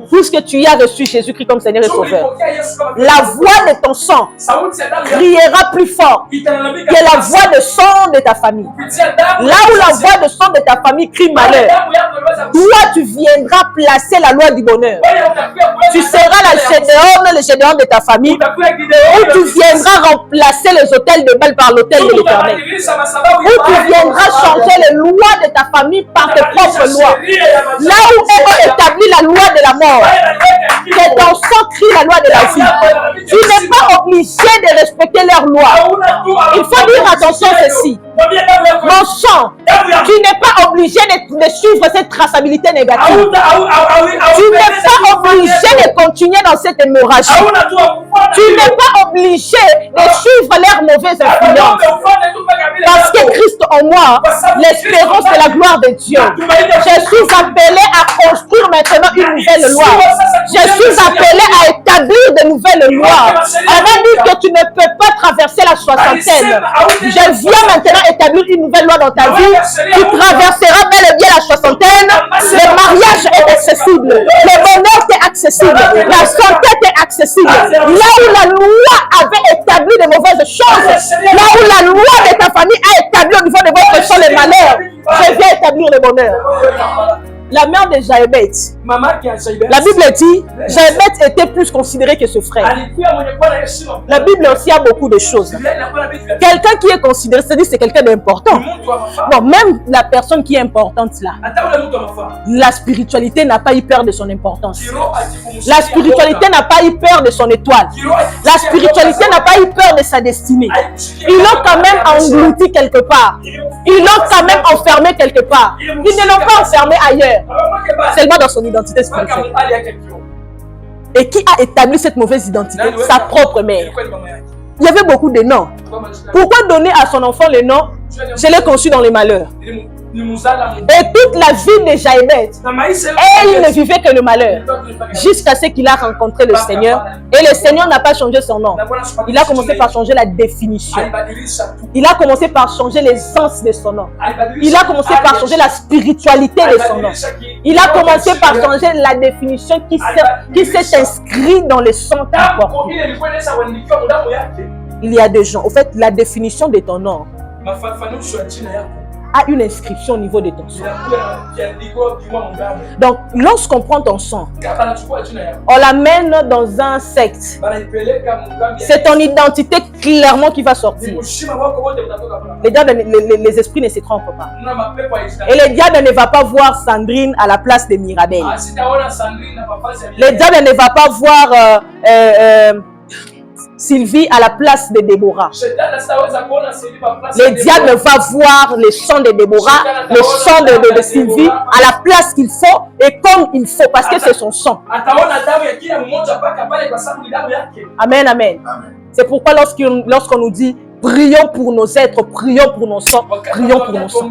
Puisque tu y as reçu Jésus-Christ comme Seigneur et Sauveur, la voix de ton sang criera plus fort que la voix de sang de ta famille. Là où la voix de sang de ta famille crie malheur, toi tu viendras placer la loi du bonheur. Tu seras le Gédéon de ta famille, où tu viendras remplacer les autels de Baal par l'autel de l'Éternel. Où tu viendras changer les lois de ta famille par tes propres lois. Là où est établie la loi de la mort, que ton sang crie la loi de la vie. Tu n'es pas obligé de respecter leurs lois. Il faut dire attention ceci. Mon sang, tu n'es pas obligé de suivre cette traçabilité négative. Tu n'es pas obligé de continuer dans cette hémorragie. Tu n'es pas obligé de suivre leurs mauvaises influences. Parce que Christ en moi, l'espérance de la gloire de Dieu. Je suis appelé à construire maintenant une nouvelle loi. Je suis appelé à établir de nouvelles lois. On a dit que tu ne peux pas traverser la soixantaine. Je viens maintenant établir une nouvelle loi dans ta vie. Tu traverseras bel et bien la soixantaine. Le mariage est accessible. Le bonheur est accessible. La santé est accessible. Là où la loi avait établi de mauvaises choses, là où la loi de ta famille a établi au niveau de votre champ les malheurs, je viens établir le bonheur. La mère de Jaébet, la Bible dit, Jaébet était plus considéré que ce frère. La Bible aussi a beaucoup de choses. Quelqu'un qui est considéré, c'est-à-dire c'est quelqu'un d'important. Bon, même la personne qui est importante là, la spiritualité n'a pas eu peur de son importance. La spiritualité n'a pas eu peur de son étoile. La spiritualité n'a pas eu peur de sa destinée. Ils l'ont quand même englouti quelque part. Ils l'ont quand même enfermé quelque part. Ils ne l'ont pas enfermé ailleurs. Seulement dans son identité spirituelle. Et qui a établi cette mauvaise identité? Sa propre mère. Il y avait beaucoup de noms. Pourquoi donner à son enfant le nom? Je l'ai conçu dans les malheurs. Et toute la vie de Jaébet, il ne vivait que le malheur. Jusqu'à ce qu'il a rencontré le Seigneur. Et le Seigneur n'a pas changé son nom. Il a commencé par changer la définition. Il a commencé par changer l'essence de son nom. Il a commencé par changer la spiritualité de son nom. Il a commencé par changer la définition qui s'est inscrite dans le sang qu'il porte. Il y a des gens. Au fait, la définition de ton nom a une inscription au niveau de ton sang. Donc, lorsqu'on prend ton sang, on l'amène dans un secte. C'est ton identité clairement qui va sortir. Les esprits ne se trompent pas. Et le diable ne va pas voir Sandrine à la place de Mirabel. Le diable ne va pas voir Sylvie à la place de Déborah. Le diable va voir le sang de Déborah, le sang de Sylvie à la place qu'il faut et comme il faut parce que c'est son sang. Amen, amen. C'est pourquoi lorsqu'on nous dit prions pour nos êtres, prions pour nos sangs, prions pour nos sangs.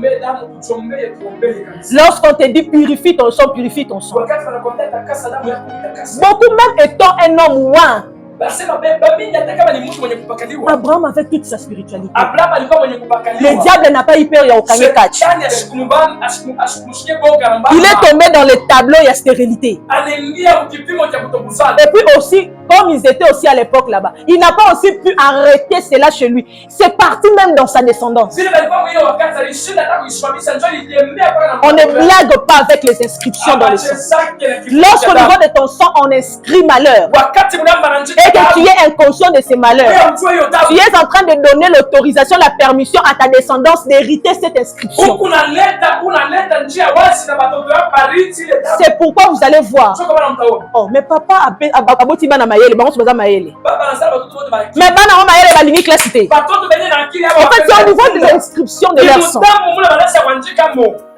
Lorsqu'on te dit purifie ton sang, purifie ton sang. Beaucoup même étant un homme ouin, Abraham avait toute sa spiritualité. Le diable n'a pas eu peur, il y a aucun catch. Il est tombé dans le tableau, il y a stérilité. Et puis aussi, comme ils étaient aussi à l'époque là-bas, il n'a pas aussi pu arrêter cela chez lui. C'est parti même dans sa descendance. On ne blague pas avec les inscriptions dans le sang. Lorsqu'au niveau de ton sang, on inscrit malheur. Et que tu es inconscient de ces malheurs, tu es en train de donner l'autorisation, la permission à ta descendance d'hériter cette inscription. C'est pourquoi vous allez voir. Oh, mais papa a mayele, mais en fait, c'est au niveau de l'inscription de leur sang.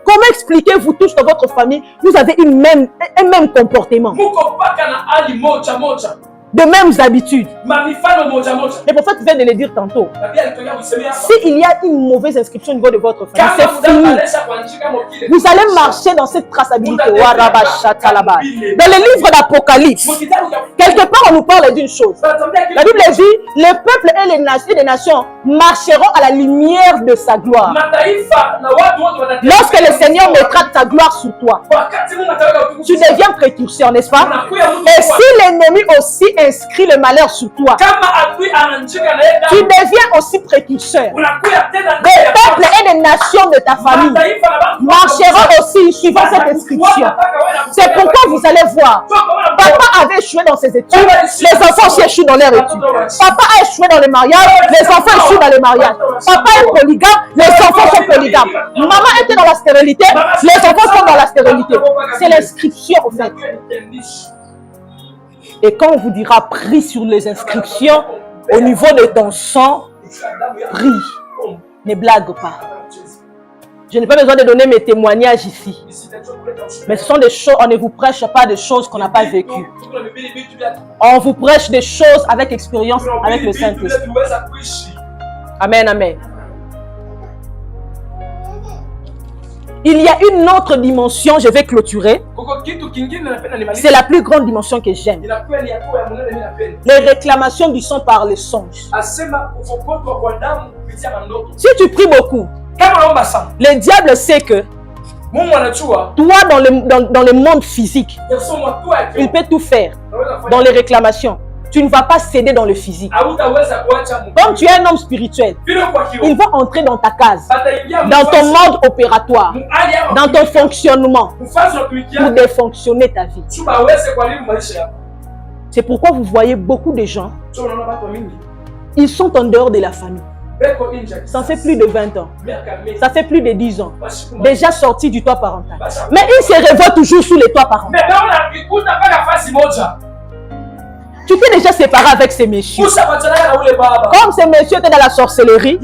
Comment expliquez-vous tous dans votre famille, vous avez un même comportement, de mêmes habitudes? Le prophète vient de le dire tantôt. S'il y a une mauvaise inscription au niveau de votre famille, c'est fini. Vous allez marcher dans cette traçabilité. Dans le livre d'Apocalypse, quelqu'un Quelque part, on nous parle d'une chose. La Bible dit, les peuples et les nations marcheront à la lumière de sa gloire. Lorsque le Seigneur mettra sa gloire sur toi, tu deviens précurseur, n'est-ce pas? Et si l'ennemi aussi inscrit le malheur sur toi, tu deviens aussi précurseur. Des peuples et des nations de ta famille marcheront aussi suivant cette inscription. C'est pourquoi vous allez voir, papa avait échoué dans ses études, les enfants aussi échouent dans leurs études. Papa a échoué dans les mariages, les enfants échouent dans les mariages. Papa est polygame, les enfants sont polygames. Maman était dans la stérilité, les enfants sont dans la stérilité. C'est l'inscription en fait. Et quand on vous dira prie sur les inscriptions, au niveau de ton sang, prie. Ne blague pas. Je n'ai pas besoin de donner mes témoignages ici. Mais ce sont des choses, on ne vous prêche pas des choses qu'on n'a pas vécues. On vous prêche des choses avec expérience, avec le Saint-Esprit. Amen, amen. Il y a une autre dimension, je vais clôturer. C'est la plus grande dimension que j'aime. Les réclamations du sang par les songes. Si tu pries beaucoup, le diable sait que toi, dans le monde physique, il peut tout faire dans les réclamations. Tu ne vas pas céder dans le physique. Comme tu es un homme spirituel, il va entrer dans ta case, dans ton mode opératoire, dans ton fonctionnement, pour défonctionner ta vie. C'est pourquoi vous voyez beaucoup de gens, ils sont en dehors de la famille. Ça fait plus de 20 ans. Ça fait plus de 10 ans. Déjà sortis du toit parental. Mais ils se révoltent toujours sous les toits parentaux. Tu t'es déjà séparé avec ces messieurs. Comme ces messieurs étaient dans la sorcellerie,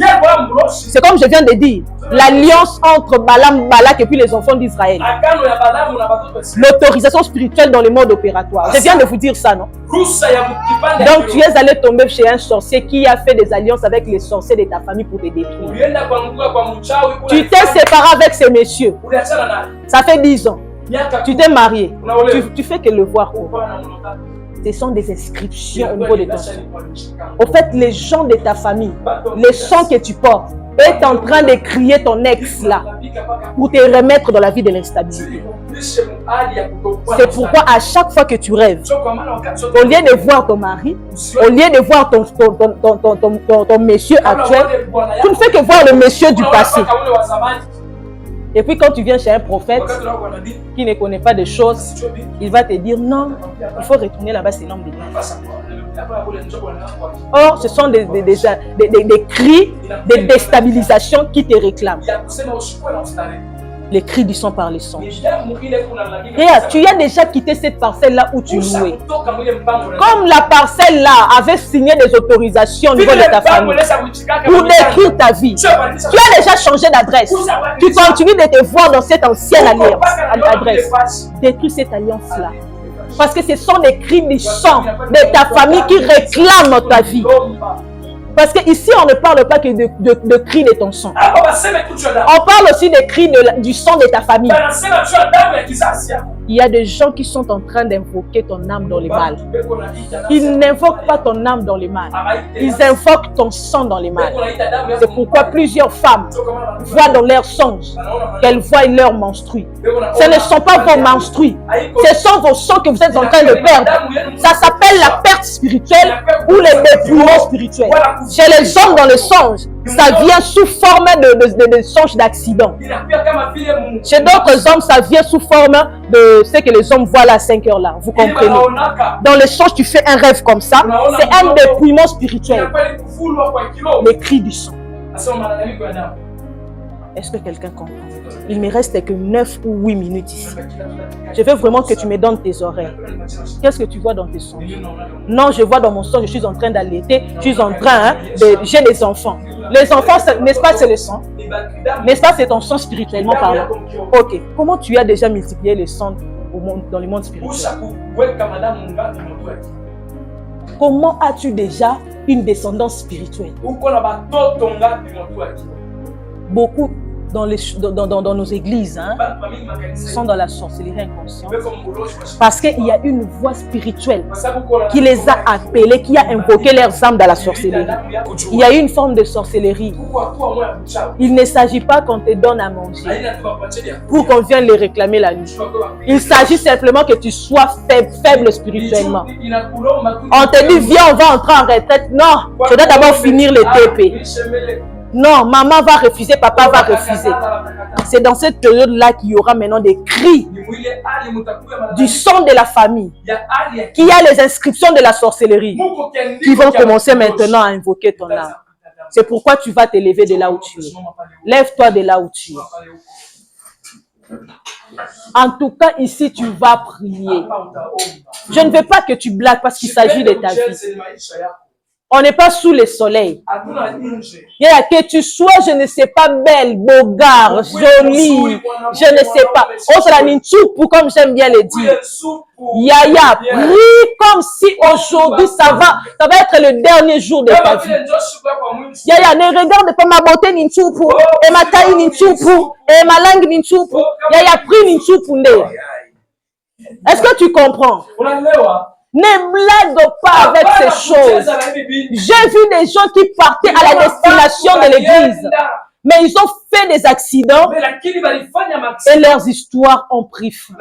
c'est comme je viens de dire, l'alliance entre Balaam, Balak et puis les enfants d'Israël. L'autorisation spirituelle dans le mode opératoire. Je viens de vous dire ça, non? Donc tu es allé tomber chez un sorcier qui a fait des alliances avec les sorciers de ta famille pour te détruire. Tu t'es séparé avec ces messieurs. Ça fait 10 ans. Tu t'es marié. Tu fais que le voir. Ce sont des inscriptions au niveau de ton sang. Au fait, les gens de ta famille, le sang que tu portes, est en train de crier ton ex là pour te remettre dans la vie de l'instabilité. C'est pourquoi à chaque fois que tu rêves, au lieu de voir ton mari, au lieu de voir ton monsieur actuel, tu ne fais que voir le monsieur du passé. Et puis quand tu viens chez un prophète qui ne connaît pas des choses, il va te dire non, il faut retourner là-bas, c'est l'homme de Dieu. Or, ce sont des cris de déstabilisation qui te réclament. Les cris du sang par les songes. Regarde, tu as déjà quitté cette parcelle-là où tu louais. Comme la parcelle-là avait signé des autorisations au niveau de ta famille pour détruire ta vie. Tu as déjà changé d'adresse. Tu continues de te voir dans cette ancienne adresse. Détruis cette alliance-là. Parce que ce sont des cris du sang de ta famille qui réclament ta vie. Parce qu'ici, on ne parle pas que de cris de ton sang. On parle aussi des cris du sang de ta famille. Il y a des gens qui sont en train d'invoquer ton âme dans le mal. Ils n'invoquent pas ton âme dans le mal. Ils invoquent ton sang dans le mal. C'est pourquoi plusieurs femmes voient dans leurs songes qu'elles voient leur menstrues. Ce ne sont pas vos menstrues. Ce sont vos sangs que vous êtes en train de perdre. Ça s'appelle la perte spirituelle ou le dépouillement spirituel. Chez les hommes dans le songe, ça vient sous forme de songe d'accident. Chez d'autres hommes, ça vient sous forme de ce que les hommes voient là à 5 heures là. Vous comprenez? Dans le songe, tu fais un rêve comme ça. C'est un dépouillement spirituel. Les cris du sang. Est-ce que quelqu'un comprend? Il me reste que 9 ou 8 minutes ici. Je veux vraiment que tu me donnes tes oreilles. Qu'est-ce que tu vois dans tes songes? Non, je vois dans mon songe, je suis en train d'allaiter, je suis en train j'ai des enfants. Les enfants, n'est-ce pas, c'est le sang? N'est-ce pas, c'est ton sang spirituellement parlant? Ok. Comment tu as déjà multiplié le sang dans le monde spirituel? Comment as-tu déjà une descendance spirituelle? Beaucoup dans nos églises, hein, sont dans la sorcellerie inconsciente. Parce qu'il y a une voix spirituelle qui les a appelés, qui a invoqué leurs âmes dans la sorcellerie. Il y a une forme de sorcellerie. Il ne s'agit pas qu'on te donne à manger pour qu'on vienne les réclamer la nuit. Il s'agit simplement que tu sois faible spirituellement. On te dit, viens, on va entrer en retraite. Non, tu dois d'abord finir les TP. Non, maman va refuser, papa va refuser. C'est dans cette période-là qu'il y aura maintenant des cris du son de la famille, qu'il y a les inscriptions de la sorcellerie qui vont commencer maintenant à invoquer ton âme. C'est pourquoi tu vas te lever de là où tu es. Lève-toi de là où tu es. En tout cas, ici, tu vas prier. Je ne veux pas que tu blagues parce qu'il s'agit de ta vie. On n'est pas sous le soleil. Il y a que tu sois, je ne sais pas, belle, beau-gars, jolie, je ne sais pas. Oh, c'est la ninchoupu, comme j'aime bien le dire. Yaya, prie comme si aujourd'hui ça va être le dernier jour de ta vie. Yaya, ne regarde pas ma beauté ninchoupu, et ma taille ninchoupu, et ma langue ninchoupu. Yaya, prie ninchoupu. Est-ce que tu comprends? Ne blague pas avec ces choses. J'ai vu des gens qui partaient à la destination de l'église, mais ils ont fait des accidents et leurs histoires ont pris fin.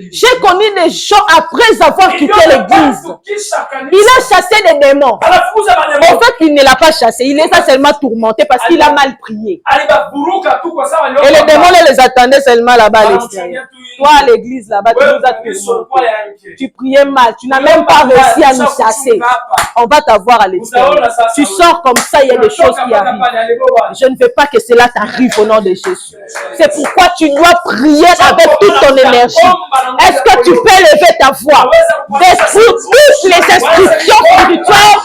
J'ai connu des gens après avoir quitté l'église. Il a chassé des démons. En fait, il ne l'a pas chassé, il les a seulement tourmentés parce qu'il a mal prié. Et les démons les attendaient seulement là-bas à l'extérieur. Toi, à l'église, là-bas, tu nous as tourmentés. Tu priais mal, tu n'as même pas réussi à nous chasser. On va t'avoir à l'extérieur. Tu sors comme ça, il y a des choses qui arrivent. Je ne veux pas que cela t'arrive au nom de Jésus. C'est pourquoi tu dois prier avec toute ton énergie. Est-ce que tu peux lever ta voix? Touche les instructions spirituelles